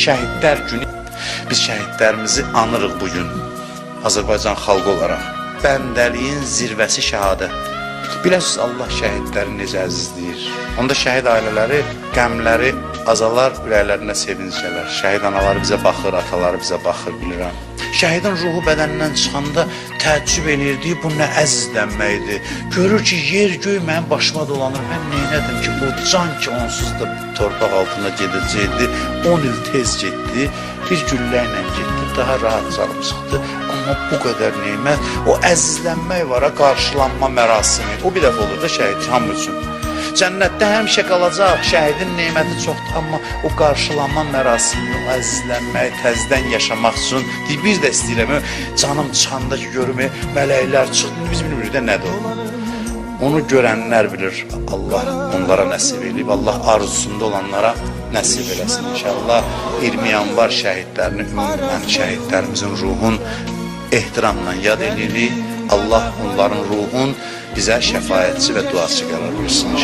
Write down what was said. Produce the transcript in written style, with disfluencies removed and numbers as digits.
Şəhidlər günü biz şəhidlərimizi anırıq bugün Azərbaycan xalqı olaraq. Bəndəliyin zirvəsi şəhadət. Biləsiniz Allah şəhidləri necə əzizləyir. Onda şəhid ailələri, qəmləri azalar, ürəklərinə sevinc gələr. Şəhid anaları bizə baxır, ataları bizə baxır, bilirəm. Şəhidin ruhu bədənindən çıxanda təəccüb elirdi, bu nə əzizlənməkdir. Görür ki, yer göy mənim başıma dolanır, mən neynədim ki, bu can ki onsuz da torpaq altına gedəcəkdi, 10 il tez getdi, bir güllə ilə getdi, daha rahat canım çıxdı. Amma bu qədər neymət, o əzizlənmək var, qarşılanma mərasimi, o bir dəfə olur da şəhid hamı üçün. Cənnətdə həmişə qalacaq, şəhidin neyməti çoxdur, amma o qarşılanma mərasimi, o əzizlənmək, təzdən yaşamaq üçün bir də istəyirəm, canım çıxanda ki, görüm, mələklər çıxdı, biz bilmirik də nədir o. Onu görənlər bilir, Allah onlara nəsib edib, Allah arzusunda olanlara nəsib eləsin. İnşallah 20 yanvar şəhidlərini, ümumən şəhidlərimizin ruhun ehtiramla yad edirik. Allah onların ruhun bizə şəfaətçi və duaçı qərar versin.